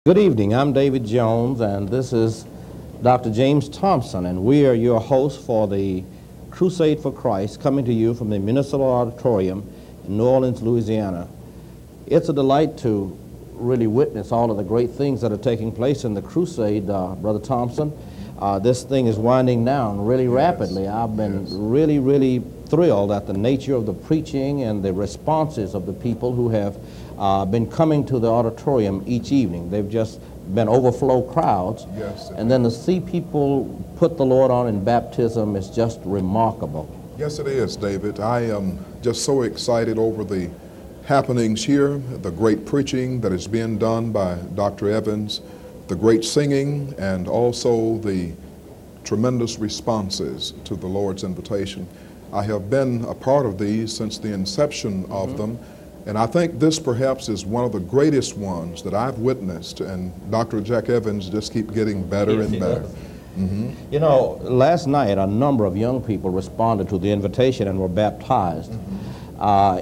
Good evening. I'm David Jones, and this is Dr. James Thompson, and we are your hosts for the Crusade for Christ, coming to you from the Municipal Auditorium in New Orleans, Louisiana. It's a delight to really witness all of the great things that are taking place in the Crusade, Brother Thompson. This thing is winding down really rapidly. I've been really thrilled at the nature of the preaching and the responses of the people who have been coming to the auditorium each evening. They've just been overflow crowds. Yes, and then to see people put the Lord on in baptism is just remarkable. Yes, it is, David. I am just so excited over the happenings here, the great preaching that is being done by Dr. Evans, the great singing, and also the tremendous responses to the Lord's invitation. I have been a part of these since the inception of them, and I think this perhaps is one of the greatest ones that I've witnessed, and Dr. Jack Evans just keep getting better and better. You know, last night a number of young people responded to the invitation and were baptized.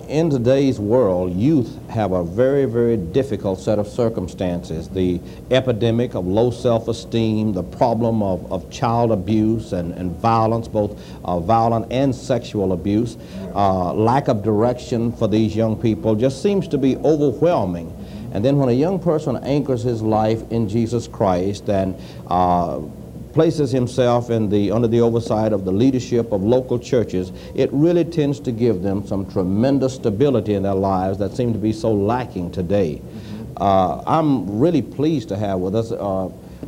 In today's world, youth have a very difficult set of circumstances. The epidemic of low self-esteem, the problem of child abuse and violence, both violent and sexual abuse, lack of direction for these young people just seems to be overwhelming. And then when a young person anchors his life in Jesus Christ and places himself under the oversight of the leadership of local churches, it really tends to give them some tremendous stability in their lives that seem to be so lacking today. I'm really pleased to have with us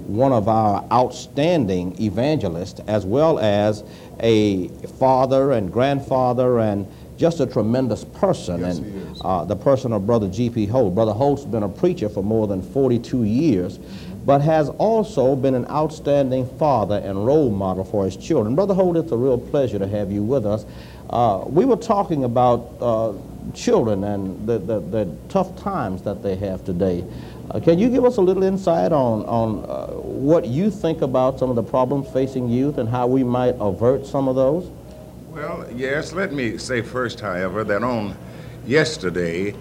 one of our outstanding evangelists, as well as a father and grandfather and just a tremendous person. Yes, and he is. the person of Brother G.P.Holt. Brother Holt's been a preacher for more than 42 years, but has also been an outstanding father and role model for his children. Brother Holt, it's a real pleasure to have you with us. We were talking about children and the tough times that they have today. Can you give us a little insight on what you think about some of the problems facing youth and how we might avert some of those? Well, yes, let me say first, however, that on yesterday,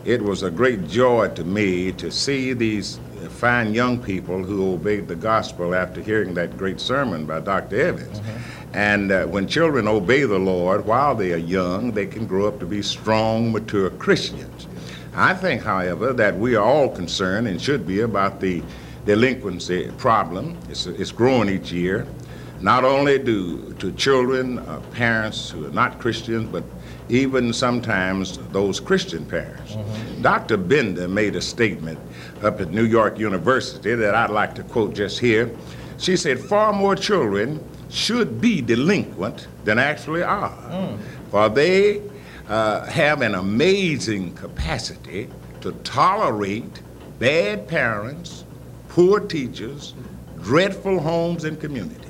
it was a great joy to me to see these fine young people who obeyed the gospel after hearing that great sermon by Dr. Evans. And when children obey the Lord while they are young, they can grow up to be strong, mature Christians. I think, however, that we are all concerned and should be about the delinquency problem. It's growing each year. Not only to children, parents who are not Christians, but even sometimes those Christian parents. Dr. Bender made a statement up at New York University that I'd like to quote just here. She said, "Far more children should be delinquent than actually are, for they have an amazing capacity to tolerate bad parents, poor teachers, dreadful homes and communities."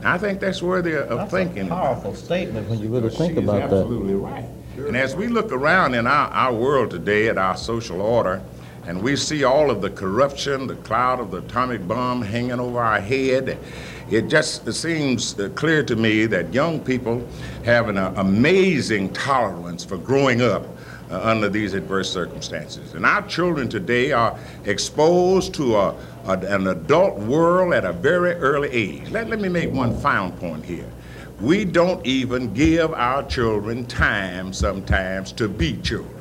I think that's worthy of thinking. That's a powerful statement when you really think She's about that. absolutely right. And as we look around in our world today at our social order, and we see all of the corruption, the cloud of the atomic bomb hanging over our head, it just seems clear to me that young people have an amazing tolerance for growing up under these adverse circumstances. And our children today are exposed to an adult world at a very early age. Let me make one final point here. We don't even give our children time sometimes to be children.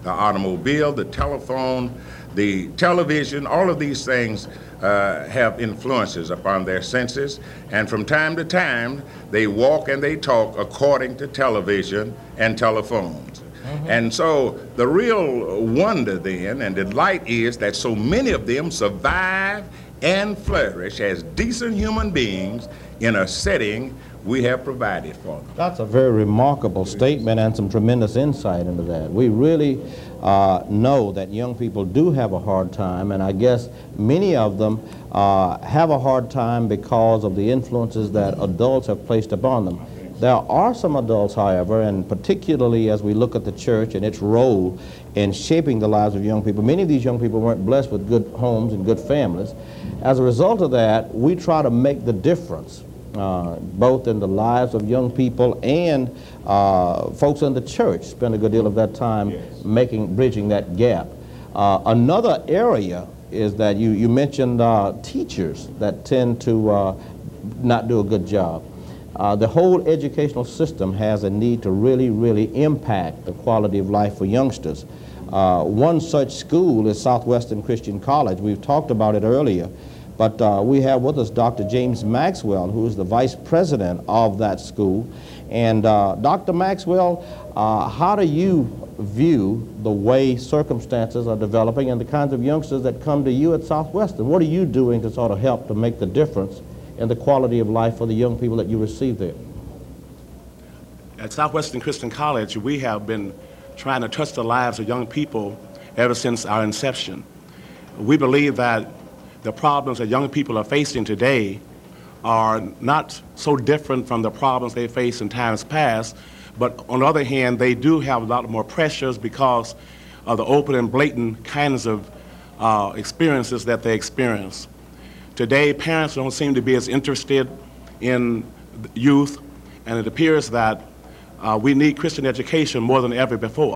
The automobile, the telephone, the television, all of these things have influences upon their senses, and from time to time they walk and they talk according to television and telephones. And so the real wonder then and delight is that so many of them survive and flourish as decent human beings in a setting we have provided for them. That's a very remarkable statement and some tremendous insight into that. We really know that young people do have a hard time, and I guess many of them have a hard time because of the influences that adults have placed upon them. There are some adults, however, and particularly as we look at the church and its role in shaping the lives of young people, many of these young people weren't blessed with good homes and good families. As a result of that, we try to make the difference, both in the lives of young people and folks in the church spend a good deal of that time bridging that gap. Another area is that you mentioned teachers that tend to not do a good job. The whole educational system has a need to really impact the quality of life for youngsters. One such school is Southwestern Christian College. We've talked about it earlier, but we have with us Dr. James Maxwell, who is the vice president of that school. And Dr. Maxwell, how do you view the way circumstances are developing and the kinds of youngsters that come to you at Southwestern? What are you doing to sort of help to make the difference in the quality of life for the young people that you receive there? At Southwestern Christian College, we have been trying to touch the lives of young people ever since our inception. We believe that the problems that young people are facing today are not so different from the problems they faced in times past, but on the other hand, they do have a lot more pressures because of the open and blatant kinds of experiences that they experience. Today, parents don't seem to be as interested in youth, and it appears that we need Christian education more than ever before.